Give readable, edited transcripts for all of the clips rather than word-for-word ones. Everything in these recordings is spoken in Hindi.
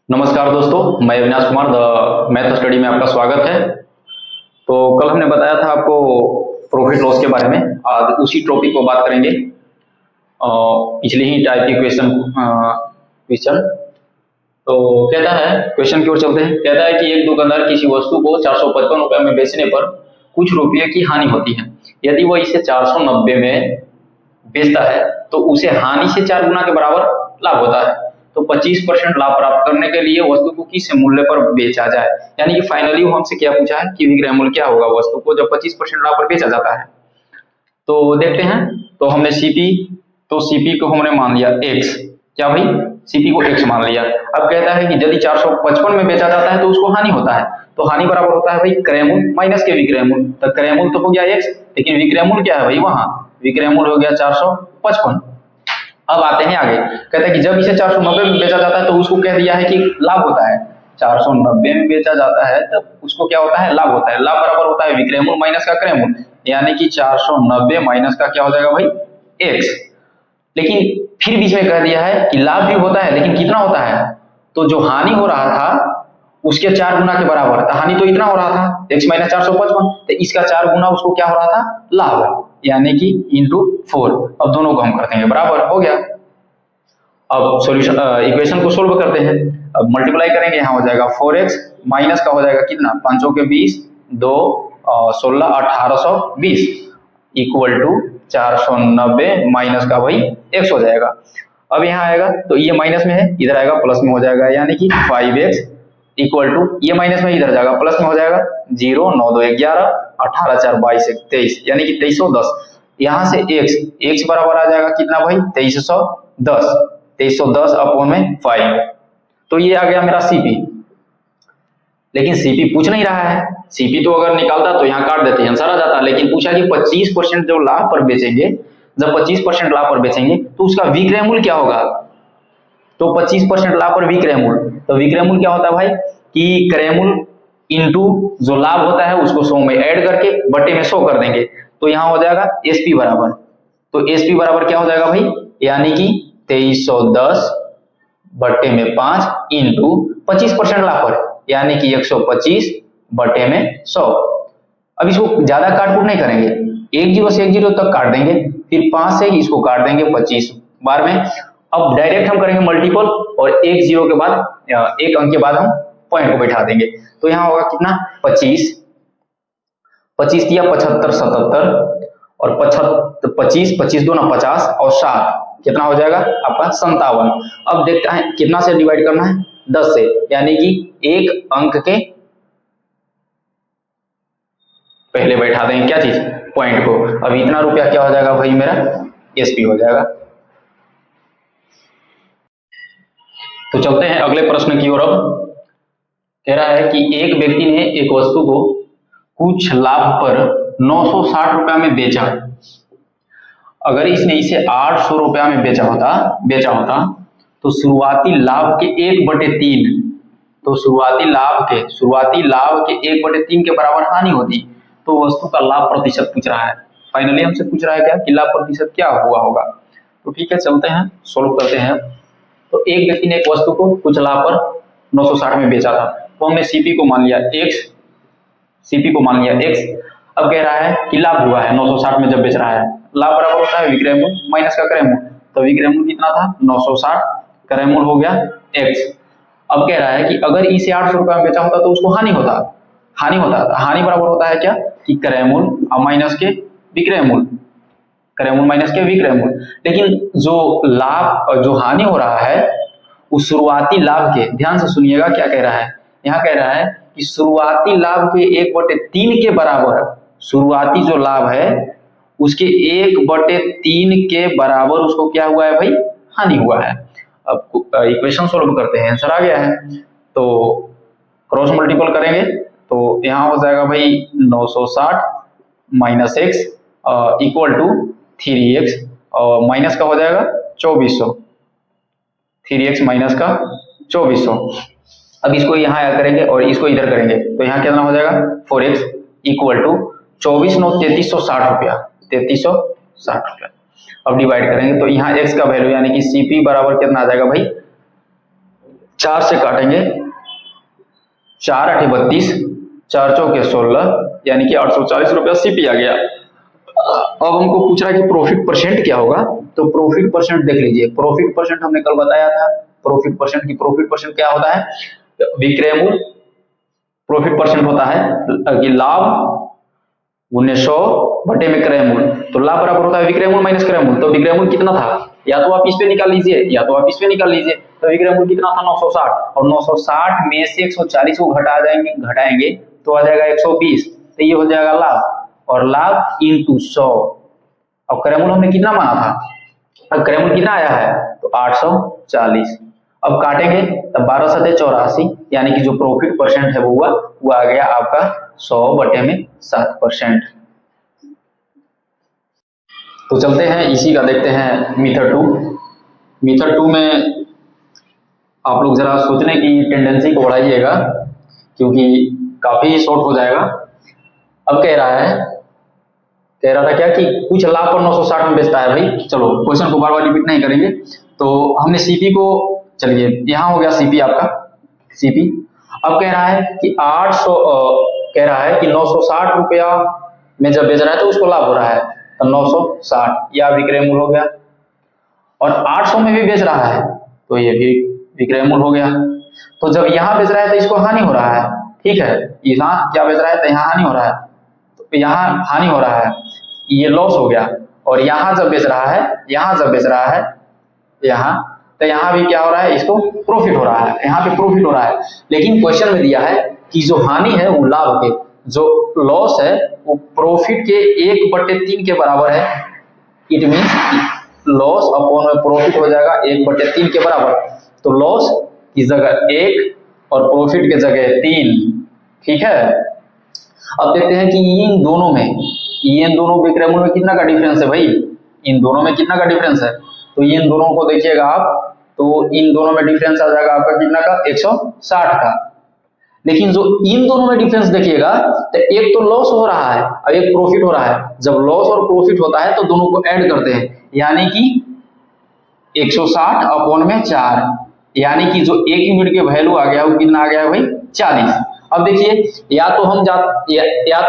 नमस्कार दोस्तों, मैं Avinash Kumar the math study में आपका स्वागत है। तो कल हमने बताया था आपको प्रॉफिट लॉस के बारे में। आज उसी टॉपिक को बात करेंगे। पिछले ही टाइप के क्वेश्चन। तो कहता है, क्वेश्चन की ओर चलते हैं। कहता है कि एक दुकानदार किसी वस्तु को 455 रुपए में बेचने पर कुछ रुपये की हानि होती है। यदि वह इसे 490 में बेचता है तो उसे हानि से 4 गुना के बराबर लाभ होता है। तो 25% लाभ प्राप्त करने के लिए वस्तु को किस मूल्य पर बेचा जाए। यानी कि फाइनली वो हमसे क्या पूछा है कि विक्रय मूल्य क्या होगा वस्तु को जब 25% लाभ पर बेचा जाता है। तो देखते हैं। तो हमने सीपी को हमने मान लिया एक्स। क्या भाई, सीपी को एक्स मान लिया। अब कहता है कि यदि 455 में बेचा जाता है तो उसको हानि होता है। तो हानि बराबर होता है भाई क्रय मूल्य माइनस के विक्रय मूल्य। तो क्रय मूल्य तो हो गया एक्स, लेकिन विक्रय मूल्य क्या है भाई, वहां विक्रय मूल्य हो गया 455। अब आते हैं आगे। कहता है कि जब इसे 490 में बेचा जाता है तो उसको कह दिया है कि लाभ होता है। 490 में बेचा जाता है तब उसको क्या होता है, लाभ होता है। लाभ बराबर होता है विक्रय मूल्य माइनस का क्रय मूल्य, यानी कि 490 माइनस का क्या हो जाएगा भाई, एक्स। लेकिन फिर बीच में कह दिया है कि लाभ भी होता है, लेकिन कितना होता है, तो जो हानि हो रहा था उसके 4 गुना के बराबर। तो हानि तो इतना हो रहा था x माइनस 455, तो इसका 4 गुना उसको क्या हो रहा था, लाभ, यानी कि इंटू 4। अब दोनों को हम कर देंगे, बराबर हो गया। अब सॉल्यूशन इक्वेशन को सोल्व करते हैं। अब मल्टीप्लाई करेंगे, यहाँ हो जाएगा 4x माइनस का हो जाएगा कितना, 5 के 20, 2 16 1820 इक्वल टू 490 माइनस का वही x हो जाएगा। अब यहाँ आएगा तो ये माइनस में है, इधर आएगा प्लस में हो जाएगा, यानी कि 5x इक्वल टू ये माइनस में इधर जाएगा प्लस में हो जाएगा 0 9 2 11 18 4 22 23, यानी कि 2310। यहाँ से x बराबर आ जाएगा कितना भाई, 2310 अपॉन में 5। तो ये आ गया मेरा सीपी। लेकिन सीपी पूछ नहीं रहा है। सीपी तो अगर निकालता तो यहाँ काट देते, आंसर आ जाता। लेकिन पूछा कि 25% जो लाभ पर बेचेंगे, जब 25% लाभ पर बेचेंगे तो उसका विक्रय मूल्य क्या होगा। तो 25% लाभ पर विक्रय मूल्य, तो विक्रय मूल्य क्या होता है भाई कि क्रय मूल्य इंटू जो लाभ होता है उसको 100 में ऐड करके बटे में 100 कर देंगे। तो यहाँ हो जाएगा एसपी बराबर, तो एसपी बराबर क्या हो जाएगा भाई, यानी कि 2310 बटे में 5 इंटू 25% लाभ पर, यानी कि 125 बटे में 100। अब इसको ज्यादा काटकूट नहीं करेंगे, 1 0 से 1 0 तक काट देंगे, फिर 5 से इसको काट देंगे 25 बार में। अब डायरेक्ट हम करेंगे मल्टीपल, और एक जीरो के बाद एक अंक के बाद हम पॉइंट को बैठा देंगे। तो यहाँ होगा कितना, 25 25 दिया 75 77 और 25 25 2 50 और 7 कितना हो जाएगा आपका 57। अब देखते हैं कितना से डिवाइड करना है, 10 से, यानी कि एक अंक के पहले बैठा देंगे क्या चीज, पॉइंट को। अब इतना रुपया क्या हो जाएगा भाई मेरा, एसपी हो जाएगा। तो चलते हैं अगले प्रश्न की ओर। अब कह रहा है कि एक व्यक्ति ने एक वस्तु को कुछ लाभ पर 960 रुपया में बेचा। अगर इसने इसे 800 रुपया में बेचा होता तो शुरुआती लाभ के 1/3, तो शुरुआती लाभ के 1/3 के बराबर हानि होती। तो वस्तु का लाभ प्रतिशत पूछ रहा है। फाइनली हमसे पूछ रहा है क्या कि लाभ प्रतिशत क्या हुआ होगा। तो ठीक है, चलते हैं सोल्व करते हैं। तो एक व्यक्ति ने एक वस्तु को कुछ लाभ पर 960 में बेचा था, तो हमने सीपी को मान लिया x। अब कह रहा है कि लाभ हुआ है 960 में जब बेच रहा है, लाभ बराबर होता है विक्रय मूल्य माइनस का क्रय मूल्य। तो विक्रय मूल्य कितना था 960, क्रय मूल्य हो गया x। अब कह रहा है कि अगर इसे 800 रुपया में बेचा होता तो उसको हानि होता। हानि बराबर होता है क्या कि क्रय मूल्य माइनस के विक्रय मूल्य, क्रय मूल्य माइनस के विक्रय मूल्य। लेकिन जो हानि हो रहा है उस शुरुआती लाभ के, ध्यान से सुनिएगा क्या कह रहा है। यहाँ कह रहा है कि शुरुआती लाभ के 1/3 के बराबर, शुरुआती जो लाभ है उसके 1/3 के बराबर उसको क्या हुआ है भाई, हानि हुआ है। अब इक्वेशन सोल्व करते हैं, आंसर आ गया है। तो क्रॉस मल्टीपल करेंगे तो यहाँ हो जाएगा भाई 960 minus x equal to 3x और माइनस का हो जाएगा 2400, 3x माइनस का 2400। अब इसको यहाँ करेंगे और इसको इधर करेंगे तो यहाँ कितना हो जाएगा 4x इक्वल टू 24 9 3360 रुपया, 3360 रुपया। अब डिवाइड करेंगे तो यहाँ x का वैल्यू यानी कि CP बराबर कितना आ जाएगा भाई 4 से काटेंगे, 4 8 32, 4 चौके 16, यानी कि 840 रुपया सीपी आ गया। अब हमको पूछ रहा है कि प्रॉफिट परसेंट क्या होगा, तो प्रॉफिट परसेंट देख लीजिए। प्रॉफिट परसेंट हमने कल बताया था, प्रॉफिट परसेंट क्या होता है, विक्रय मूल्य प्रॉफिट परसेंट होता है कि लाभ गुने 100 बटे में क्रय मूल्य। तो लाभ बराबर होता है विक्रय मूल्य माइनस क्रय मूल्य। तो विक्रय मूल्य कितना था, या तो आप इस पे निकाल लीजिए या तो आप इस पे निकाल लीजिए। तो विक्रय मूल्य कितना था 960, और 960 में से 140 को घटाएंगे तो आ जाएगा 120, तो ये हो जाएगा लाभ, और लाभ इंटू 100। अब क्रय मूल्य हमने कितना माना था, अब क्रय मूल्य कितना आया है तो 840। अब काटेंगे तब 12 सते 84, यानी कि जो प्रॉफिट परसेंट है वो आ गया आपका 100 बटे में 7%। तो चलते हैं इसी का देखते हैं मेथड 2। मेथड 2 में आप लोग जरा सोचने की टेंडेंसी को बढ़ाइएगा, क्योंकि काफी शॉर्ट हो जाएगा। अब कह रहा था क्या कि कुछ लाभ पर 960 में बेचता है भाई। चलो क्वेश्चन को बार बार रिपीट नहीं करेंगे। तो हमने सीपी को, चलिए यहाँ हो गया सीपी आपका, सीपी। अब कह रहा है कि 960 रुपया में जब बेच रहा है तो उसको लाभ हो रहा है, तो 960 या विक्रय मूल्य हो गया, और 800 में भी बेच रहा है तो ये भी विक्रय मूल्य हो गया। तो जब यहाँ बेच रहा है तो इसको हानि हो रहा है, ठीक है, यहाँ क्या बेच रहा है तो यहाँ हानि हो रहा है, तो यहाँ हानि हो रहा है, ये लॉस हो गया। और यहाँ जब बेच रहा है, यहाँ तो यहाँ भी क्या हो रहा है, इसको प्रॉफिट हो रहा है, यहाँ पे प्रॉफिट हो रहा है। लेकिन क्वेश्चन में दिया है कि जो हानि है वो लाभ के, जो लॉस है वो प्रॉफिट के 1/3 के बराबर है। इट मीन्स लॉस अपॉन में प्रॉफिट हो जाएगा 1/3 के बराबर। तो लॉस की जगह 1 और प्रॉफिट की जगह 3, ठीक है। अब देखते हैं कि इन दोनों विक्रय मूल्य में कितना का डिफरेंस है भाई, इन दोनों में कितना का डिफरेंस है। तो इन दोनों को देखिएगा आप, तो इन दोनों में डिफरेंस आ जाएगा आपका कितना का, 160 का। लेकिन जो इन दोनों में डिफरेंस देखिएगा तो एक तो लॉस हो रहा है और एक प्रॉफिट हो रहा है। जब लॉस और प्रॉफिट होता है तो दोनों को ऐड करते हैं, यानी कि 160 अपॉन में 4, यानी कि जो 1 यूनिट के वैल्यू आ गया वो कितना आ गया भाई 40। अब देखिए, या तो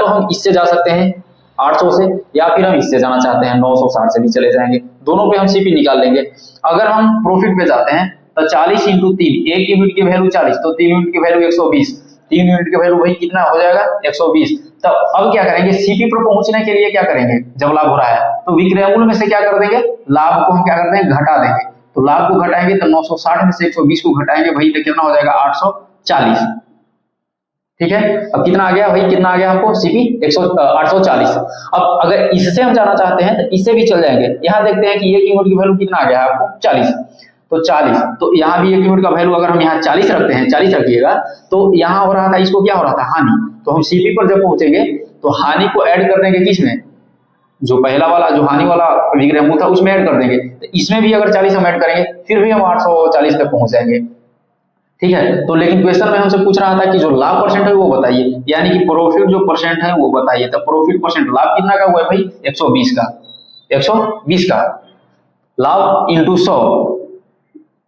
हम इससे जा सकते हैं 800 से, या फिर हम इससे जाना चाहते हैं 960 से भी चले जाएंगे। दोनों पे हम सीपी निकाल लेंगे। अगर हम प्रॉफिट पे जाते हैं तो 40 × 3, 1 यूनिट की वैल्यू 40, तो 3 यूनिट की वैल्यू 120, 3 यूनिट की वैल्यू भाई कितना हो जाएगा 120। तो अब क्या करेंगे, सीपी पर पहुंचने के लिए क्या करेंगे, जब लाभ हो रहा है तो विक्रय मूल्य में से क्या कर देंगे, लाभ को हम क्या करते हैं घटा देंगे। तो लाभ को घटाएंगे तो 960 में से 120 को घटाएंगे भाई, तो कितना हो जाएगा 840, ठीक है। अब कितना आ गया भाई, कितना आ गया हमको सीपी 840। अब अगर इससे हम जाना चाहते हैं तो इससे भी चल जाएंगे। यहाँ देखते हैं कि 1 यूनिट की वैल्यू कितना आ गया है आपको 40, तो 40, तो यहाँ भी 1 यूनिट का वैल्यू अगर हम यहाँ 40 रखते हैं, 40 रखिएगा, तो यहाँ हो रहा था, इसको क्या हो रहा था हानि। तो हम सीपी पर जब पहुंचेंगे तो हानि को ऐड कर देंगे किसमें, जो पहला वाला जो हानि वाला विक्रय मूल्य था उसमें ऐड कर देंगे। तो इसमें भी अगर 40 हम ऐड करेंगे फिर भी हम 840 तक पहुंच जाएंगे, ठीक है। तो लेकिन क्वेश्चन में हमसे पूछ रहा था कि जो लाभ परसेंट है वो बताइए, यानी कि प्रॉफिट जो परसेंट है वो बताइए। तो प्रॉफिट परसेंट लाभ कितना का हुआ है भाई 120 का, 120 का लाभ इंटू 100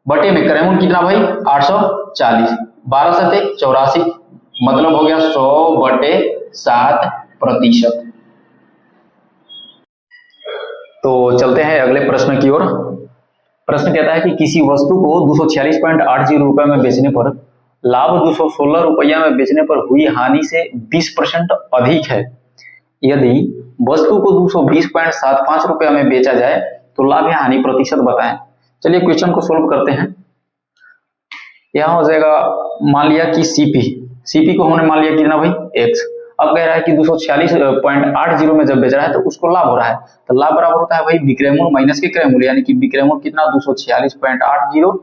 बटे में क्रय मूल्य कितना भाई 840, 12 सते 84, मतलब हो गया 100/7%। तो चलते हैं अगले प्रश्न की ओर। प्रश्न कहता है कि किसी वस्तु को 246.80 रुपए में बेचने पर लाभ 216 रुपया में बेचने पर हुई हानि से 20% अधिक है। यदि वस्तु को 220.75 रुपया में बेचा जाए तो लाभ या हानि प्रतिशत बताएं। चलिए क्वेश्चन को सोल्व करते हैं। यहाँ हो जाएगा, मान लिया कि सीपी को हमने मान लिया कितना भाई x। अब कह रहा है कि 246.80 में जब बेच रहा है तो उसको लाभ हो रहा है। तो लाभ बराबर होता है भाई विक्रय मूल्य माइनस के क्रय मूल्य, यानी कि विक्रय मूल्य कितना 246.80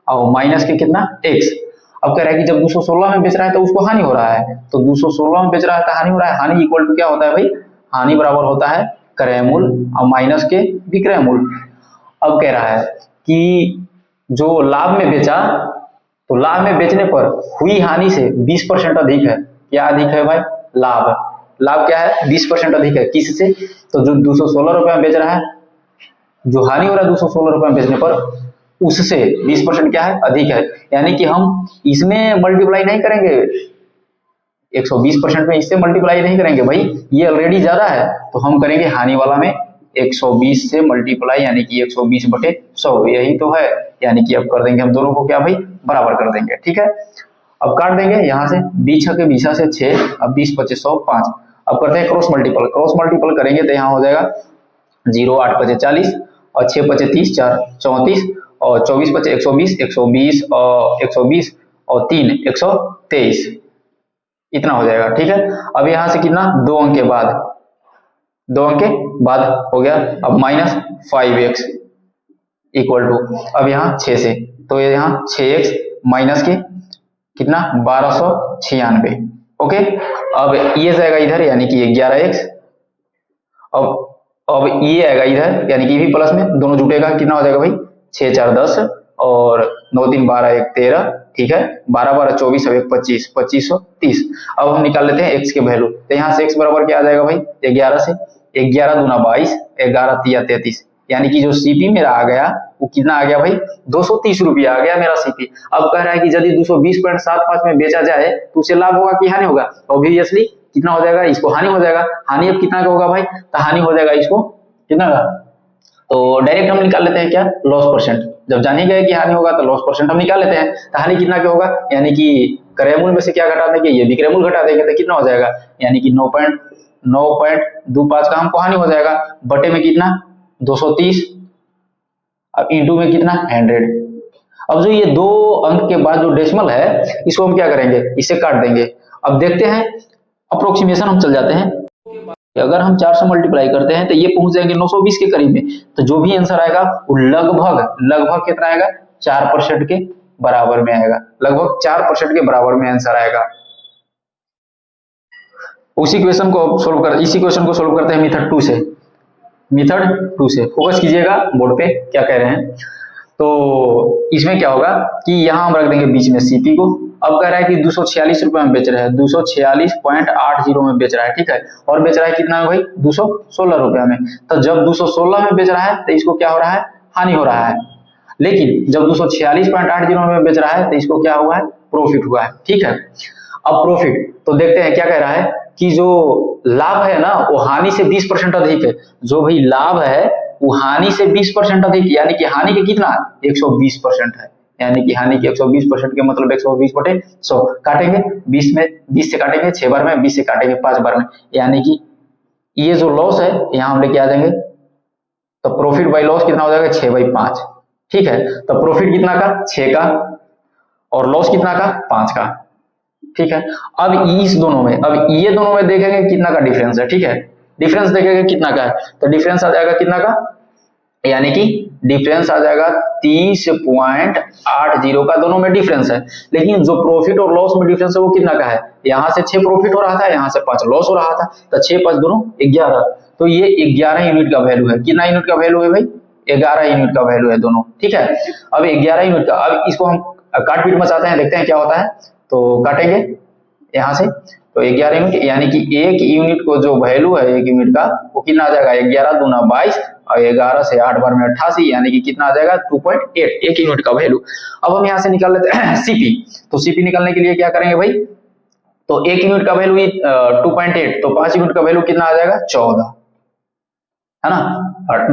और माइनस के कितना x। अब कह रहा है कि जब 216 में बेच रहा है तो उसको हानि हो रहा है, तो 216 में बेच रहा है तो हानि हो रहा है। हानि इक्वल टू क्या होता है भाई, हानि बराबर होता है क्रय मूल्य और माइनस के विक्रय मूल्य। अब कह रहा है कि जो लाभ में बेचा, तो लाभ में बेचने पर हुई हानि से 20% अधिक है। क्या अधिक है भाई, लाभ क्या है 20% अधिक है किससे, तो जो 216 रुपए में बेच रहा है, जो हानि हो रहा है 216 रुपए में बेचने पर उससे 20% क्या है, अधिक है, यानी कि हम इसमें मल्टीप्लाई नहीं करेंगे, 120% में इससे मल्टीप्लाई नहीं करेंगे भाई, ये ऑलरेडी ज्यादा है, तो हम करेंगे हानि वाला में 120 से मल्टीप्लाई, यानी कि 120/100, यही तो है, यानी कि अब कर देंगे हम दोनों को क्या भाई, बराबर कर देंगे। ठीक है, अब काट देंगे यहाँ से 20 के 20 से 6, अब 20 25 100 5। अब करते हैं क्रॉस मल्टीपल करेंगे तो यहाँ हो जाएगा 0 8 5 40 और 6 5 30 4 34 और 24 5 120 120 और 120 और 3 123, इतना हो जाएगा। ठीक है, अब यहाँ से कितना, 2 अंक के बाद हो गया, अब -5x इक्वल टू, अब यहाँ 6 से, तो ये यहाँ 6x माइनस के कितना 1296। ओके, अब ये जाएगा इधर, यानी कि 11x, अब ये आएगा इधर, यानी कि भी प्लस में दोनों जुटेगा, कितना हो जाएगा भाई 6 4 10 और 9 3 12 1 13। ठीक है, 12 12 24 और 1 25 2530। अब हम निकाल लेते हैं x के वैल्यू, तो यहाँ से x बराबर क्या आ जाएगा भाई 11 से, 11 दूना 22, 11 तिया 33, यानी कि जो सीपी मेरा आ गया वो कितना आ गया भाई 230 रुपया आ गया मेरा सीपी। अब कह रहा है कि यदि 220.75 में बेचा जाए तो उसे लाभ होगा कि हानि होगा, ऑब्वियसली कितना हो जाएगा, इसको हानि हो जाएगा। हानि अब कितना का होगा भाई, तो हानि हो जाएगा इसको कितना का, तो डायरेक्ट हम निकाल लेते हैं क्या, लॉस परसेंट। जब जान ही गए कि हानि होगा तो लॉस परसेंट हम निकाल लेते हैं, तो हानि कितना का होगा, यानी कि क्रय मूल्य में से क्या घटा देंगे, ये विक्रय मूल्य घटा देंगे, तो कितना हो जाएगा, यानी कि 9.25 का हमको हानि हो जाएगा, बटे में कितना 230, अब इंटू में कितना 100। अब जो ये 2 अंक के बाद जो डेसिमल है इसको हम क्या करेंगे, इसे काट देंगे। अब देखते हैं अप्रोक्सीमेशन हम चल जाते हैं, अगर हम 4 से मल्टीप्लाई करते हैं तो ये पहुंच जाएंगे 920 के करीब में, तो जो भी आंसर आएगा वो लगभग कितना आएगा 4% के बराबर में आएगा, लगभग 4% के बराबर में आंसर आएगा। इसी क्वेश्चन को सोल्व करते हैं मेथड 2 से। फोकस कीजिएगा बोर्ड पे क्या कह रहे हैं। तो इसमें क्या होगा कि यहाँ हम रख देंगे बीच में सीपी को। अब कह रहा है कि 246 रुपए में बेच रहा है, 246.80 में बेच रहा है। ठीक है, और बेच रहा है कितना में भाई 216 रुपया में। तो जब 216 में बेच रहा है तो इसको क्या हो रहा है, हानि हो रहा है। लेकिन जब 246.80 में बेच रहा है तो इसको क्या हुआ है, प्रॉफिट हुआ है। ठीक है, अब प्रॉफिट तो देखते हैं क्या कह रहा है कि जो लाभ है ना वो हानि से 20% अधिक है। जो भाई लाभ है वो हानि से 20% अधिक, यानी कि हानि के कितना 120% है, यानी कि हानि के 120% के मतलब 120/100 काटेंगे, 20 से काटेंगे 6 बार में, 20 से काटेंगे 5 बार में, यानी कि ये जो लॉस है यहाँ हम लेके आ जाएंगे, तो प्रॉफिट बाई लॉस कितना हो जाएगा 6/5। ठीक है, तो प्रॉफिट कितना का 6 का और लॉस कितना का 5 का। ठीक है, अब इस दोनों में, अब ये दोनों में देखेंगे कितना का डिफरेंस है। ठीक है, डिफरेंस देखेंगे कितना का है, तो डिफरेंस आ जाएगा कितना का, यानी कि डिफरेंस आ जाएगा 30.80 का, दोनों में डिफरेंस है। लेकिन जो प्रॉफिट और लॉस में डिफरेंस है वो कितना का है, यहाँ से 6 प्रॉफिट हो रहा था, यहाँ से 5 लॉस हो रहा था, तो 6 5 दोनों 11, तो ये 11 यूनिट का वैल्यू है। कितना यूनिट का वैल्यू है भाई, 11 यूनिट का वैल्यू है दोनों। ठीक है, अब 11 यूनिट का, अब इसको हम काट पीट मचाते हैं, देखते हैं क्या होता है। तो काटेंगे यहाँ से, तो 11 यूनिट, यानी कि 1 यूनिट को जो वैल्यू है 1 यूनिट का वो कितना आ जाएगा 11 दूना 22 और 11 से 8 बार में 88, यानी कि कितना आ जाएगा 2.8, 1 यूनिट का वैल्यू। अब हम यहाँ से निकाल लेते हैं सीपी। तो सीपी निकालने के लिए क्या करेंगे भाई, तो 1 यूनिट का वैल्यू 2.8, तो 5 यूनिट का वैल्यू कितना आ जाएगा 14, है ना।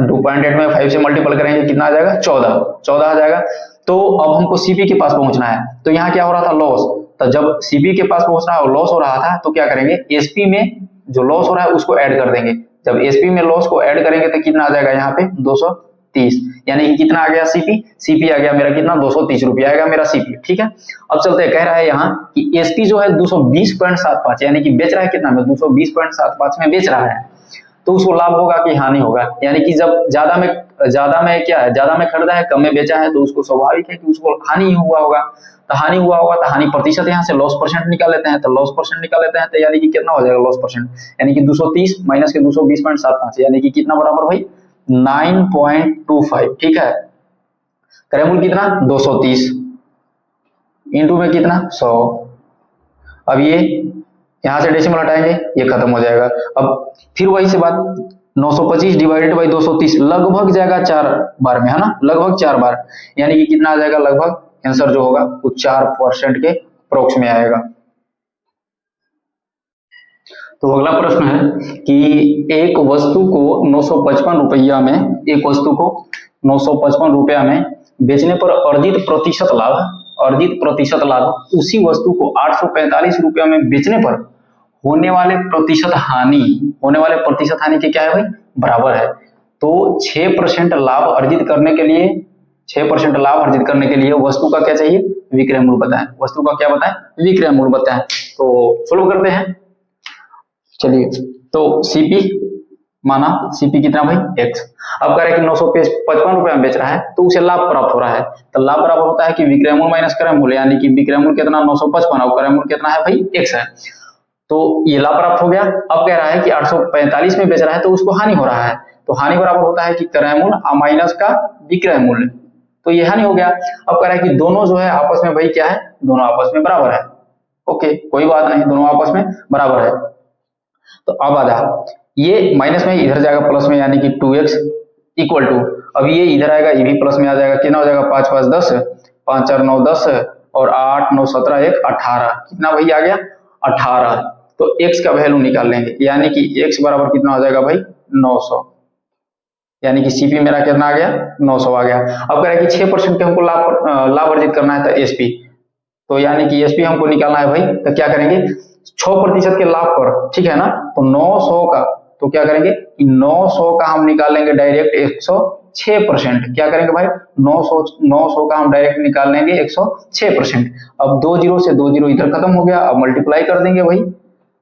2.8 में 5 से मल्टीपल करेंगे कितना आ जाएगा 14 आ जाएगा। तो अब हमको सीपी के पास पहुंचना है, तो यहाँ क्या हो रहा था लॉस, तो जब सीपी के पास पहुंचना है और लॉस हो रहा था तो क्या करेंगे, एसपी में जो लॉस हो रहा है उसको ऐड कर देंगे। जब एसपी में लॉस को ऐड करेंगे तो कितना आ जाएगा यहाँ पे 230, यानी कि कितना आ गया सीपी आ गया मेरा कितना 230 रुपया आएगा मेरा सीपी। ठीक है, अब चलते हैं, कह रहा है यहाँ कि एसपी जो है 220.75, यानी कि बेच रहा है कितना में 220.75 में बेच रहा है, तो उसको लाभ होगा कि हानि होगा, यानी कि जब ज्यादा में क्या है, ज्यादा में खरीदा है कम में बेचा है तो उसको स्वाभाविक है कि उसको हानि हुआ होगा। तो हानि हुआ होगा तो हानि प्रतिशत यहाँ से लॉस परसेंट निकाल लेते हैं, तो लॉस परसेंट निकाल लेते हैं, तो यानी कि कितना हो जाएगा लॉस परसेंट, यानी कि 230 माइनस के 220.75, यानी कि कितना बराबर भाई 9.25। ठीक है, क्रय मूल्य कितना 230 इंटू में कितना 100। अब ये यहाँ से डेसिमल हटाएंगे ये खत्म हो जाएगा। अब फिर वही से बात 925 डिवाइडेड बाई 230 लगभग जाएगा 4 बार में, है ना, लगभग 4 बार, यानी कि कितना आ जाएगा, लगभग आंसर जो होगा वो 4% के अप्रोक्स में आएगा। तो अगला प्रश्न है कि एक वस्तु को 955 रुपया में, एक वस्तु को 955 रुपया में बेचने पर अर्जित प्रतिशत लाभ उसी वस्तु को 845 रुपया में बेचने पर होने वाले प्रतिशत हानि के क्या है भाई, बराबर है। तो 6% लाभ अर्जित करने के लिए, 6% लाभ अर्जित करने के लिए वस्तु का क्या चाहिए, विक्रय मूल्य बताएं। वस्तु का क्या बताएं, विक्रय मूल्य बताएं। तो सोल्व करते हैं, चलिए। तो सीपी माना, सीपी कितना भाई, x। अब कह रहे हैं कि 955 रुपए में बेच रहा है तो उसे लाभ प्राप्त हो रहा है, तो लाभ बराबर होता है कि विक्रय मूल्य माइनस क्रय मूल्य, यानी कि विक्रय मूल्य कितना 955 और क्रय मूल्य कितना है भाई, x है। तो ये लाभ प्राप्त हो गया। अब कह रहा है कि 845 में बेच रहा है तो उसको हानि हो रहा है, तो हानि बराबर होता है कि क्रय मूल्य माइनस का विक्रय मूल्य, तो ये हानि हो गया। अब कह रहा है कि दोनों जो है आपस में भाई क्या है, दोनों आपस में बराबर है। ओके, कोई बात नहीं, दोनों आपस में बराबर है। तो अब आ जा, ये माइनस में इधर जाएगा प्लस में, यानी कि 2x इक्वल टू, अब ये इधर आएगा, ये भी प्लस में आ जाएगा, कितना हो जाएगा, 5 5 10, 5 4 9 10 और 8 9 17 1 18, कितना भाई आ गया 18। तो x का वैल्यू निकाल लेंगे, यानी कि x बराबर कितना हो जाएगा भाई 900, यानी कि सीपी मेरा कितना आ गया 900 आ गया। अब कह रहा है कि 6% के हमको लाभ अर्जित करना है, तो एसपी, तो यानी कि एसपी हमको निकालना है भाई, तो क्या करेंगे 6% के लाभ पर, ठीक है ना, तो 900 का, तो क्या करेंगे 900 का हम निकालेंगे डायरेक्ट 106%, क्या करेंगे भाई 900 का हम डायरेक्ट निकाल लेंगे 106%। अब 2 जीरो से 2 जीरो इधर खत्म हो गया, अब मल्टीप्लाई कर देंगे भाई,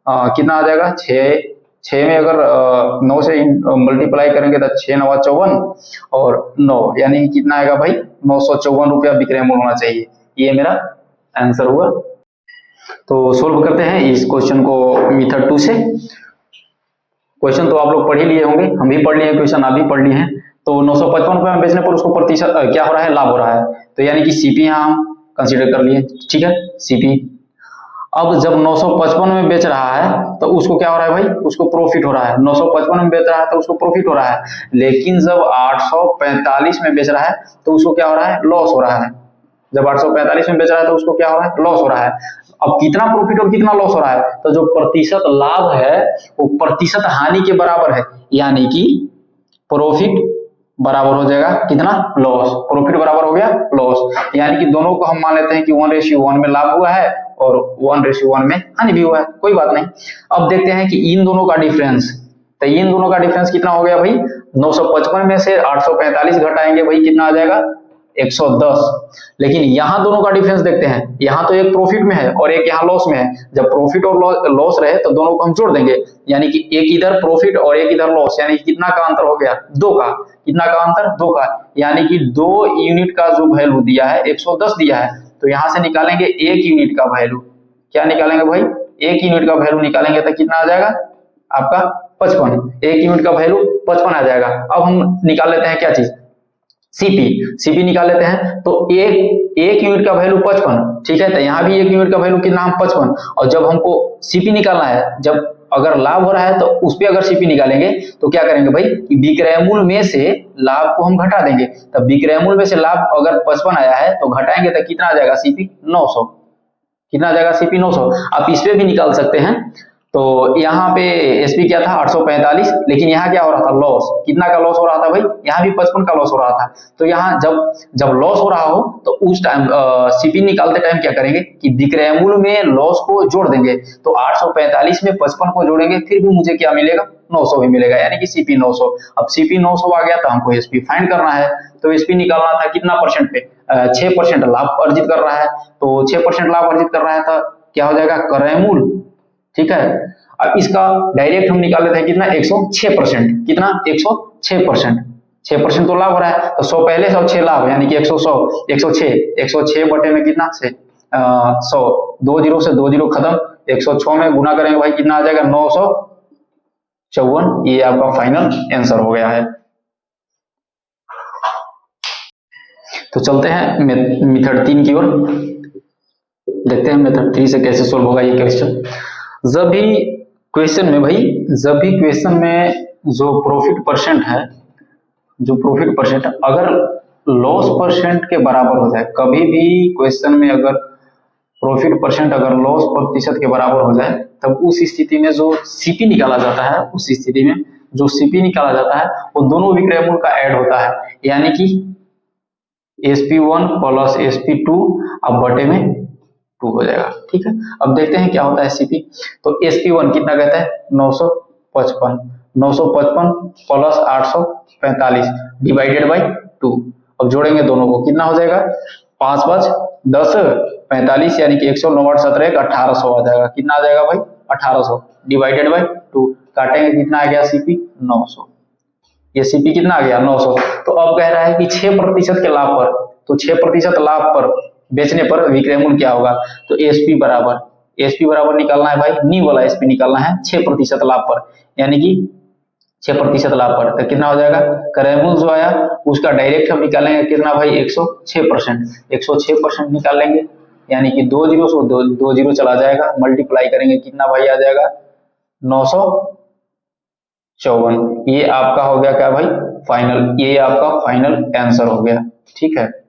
कितना आ जाएगा 6 में अगर 9 से मल्टीप्लाई करेंगे तो 6 9 54 और 9, यानी कितना आएगा भाई 954 रुपया विक्रय मूल्य होना चाहिए। ये मेरा आंसर हुआ। तो सोल्व करते हैं इस क्वेश्चन को मेथड 2 से। क्वेश्चन तो आप लोग पढ़ ही लिए होंगे, हम भी पढ़ लिए, क्वेश्चन आप भी पढ़ लिए हैं। तो 955 रुपए में बेचने पर उसको प्रतिशत क्या हो रहा है, लाभ हो रहा है, तो यानी कि सीपी यहाँ हम कंसीडर कर लिए, ठीक है सीपी। अब जब 955 में बेच रहा है तो उसको क्या हो रहा है भाई, उसको प्रॉफिट हो रहा है, 955 में बेच रहा है तो उसको प्रॉफिट हो रहा है, लेकिन जब 845 में बेच रहा है तो उसको क्या हो रहा है, लॉस हो रहा है। जब 845 में बेच रहा है तो उसको क्या हो रहा है, लॉस हो रहा है। अब कितना प्रॉफिट और कितना लॉस हो रहा है, तो जो प्रतिशत लाभ है वो प्रतिशत हानि के बराबर है, यानी कि प्रॉफिट बराबर हो जाएगा कितना, लॉस। प्रॉफिट बराबर हो गया लॉस, यानी कि दोनों को हम मान लेते हैं कि 1:1 में लाभ हुआ है और 1:1 में हानि भी हुआ है, कोई बात नहीं। अब देखते हैं कि इन दोनों का डिफरेंस, तो इन दोनों का डिफरेंस कितना हो गया भाई, 955 में से 845 घटाएंगे भाई, कितना आ जाएगा 110। लेकिन यहाँ दोनों का डिफरेंस देखते हैं, यहाँ तो एक प्रॉफिट में है और एक यहाँ लॉस में है। जब प्रॉफिट और लॉस रहे तो दोनों को हम जोड़ देंगे, यानी कि एक इधर प्रॉफिट और एक इधर लॉस, यानी कितना का अंतर हो गया, 2 का। कितना का अंतर, 2 का, यानी कि 2 यूनिट का जो वैल्यू दिया है 110 दिया है, तो यहाँ से निकालेंगे 1 यूनिट का वैल्यू, क्या निकालेंगे भाई 1 यूनिट का वैल्यू निकालेंगे तो कितना आ जाएगा आपका 55, 1 यूनिट का वैल्यू 55 आ जाएगा। अब हम निकाल लेते हैं क्या चीज, सीपी निकाल लेते हैं। तो एक यूनिट का वैल्यू 55, ठीक है, तो यहाँ भी 1 यूनिट का वैल्यू कितना, हम 55, और जब हमको सीपी निकालना है, जब अगर लाभ हो रहा है तो उस पर अगर सीपी निकालेंगे तो क्या करेंगे भाई, विक्रय मूल्य में से लाभ को हम घटा देंगे, तब विक्रय मूल्य में से लाभ अगर 55 आया है तो घटाएंगे तो कितना आ जाएगा सीपी 900, कितना आ जाएगा सीपी 900। आप इस पे भी निकाल सकते हैं। तो यहाँ पे एसपी क्या था 845, लेकिन यहाँ क्या हो रहा था, लॉस। कितना का लॉस हो रहा था भाई, यहाँ भी 55 का लॉस हो रहा था। तो यहाँ जब लॉस हो रहा हो तो उस टाइम सीपी निकालते टाइम क्या करेंगे कि विक्रय मूल्य में लॉस को जोड़ देंगे। तो 845 में 55 को जोड़ेंगे, फिर भी मुझे क्या मिलेगा, 900 भी मिलेगा, यानी कि सीपी 900। अब सीपी 900 आ गया तो हमको एसपी फाइंड करना है। तो एसपी निकालना था कितना परसेंट पे, 6% लाभ अर्जित कर रहा है, तो 6% लाभ अर्जित कर रहा है तो क्या हो जाएगा, क्रय मूल्य, ठीक है। अब इसका डायरेक्ट हम निकाल लेते हैं कितना, 106%, कितना 106%, 6% तो लाभ हो रहा है, तो 100 पहले 106 लाभ, यानी कि 106 बटे में कितना से 100, 2 जीरो से 2 जीरो खत्म, 106 में गुना करेंगे भाई कितना आ जाएगा 954। ये आपका फाइनल आंसर हो गया है। तो चलते हैं मेथड 3 की ओर, देखते हैं मेथड 3 से कैसे सोल्व होगा ये क्वेश्चन। जब भी क्वेश्चन में जो प्रॉफिट परसेंट है, जो प्रॉफिट परसेंट अगर लॉस परसेंट के बराबर हो जाए, कभी भी क्वेश्चन में अगर प्रॉफिट परसेंट अगर लॉस प्रतिशत के बराबर हो जाए, तब उस स्थिति में जो सीपी निकाला जाता है, उस स्थिति में जो सीपी निकाला जाता है वो दोनों विक्रय मूल्य का ऐड होता है, यानी कि SP1 प्लस SP2 अब बटे में 2 हो जाएगा। ठीक है, अब देखते हैं क्या होता है सीपी। तो SP1 कितना कहता है 955 प्लस 845 डिवाइडेड बाई 2। अब जोड़ेंगे दोनों को, कितना हो जाएगा 5 5 10 45 यानी कि 109 17 1800 आ जाएगा। कितना आ जाएगा भाई 1800 डिवाइडेड बाई 2, काटेंगे कितना आ गया सीपी 900। ये सीपी कितना आ गया 900। तो अब कह रहा है कि 6% के लाभ पर, तो 6% लाभ पर बेचने पर विक्रय मूल्य क्या होगा। तो एसपी बराबर निकालना है भाई, नी वाला एसपी निकालना है 6% लाभ पर, यानी कि 6% लाभ पर। तो कितना हो जाएगा क्रय मूल्य जो आया उसका डायरेक्ट हम निकालेंगे कितना भाई 106% निकाल लेंगे, यानी कि 2 जीरो से 2 जीरो चला जाएगा, मल्टीप्लाई करेंगे कितना भाई आ जाएगा 954। ये आपका हो गया क्या भाई फाइनल, ये आपका फाइनल आंसर हो गया। ठीक है।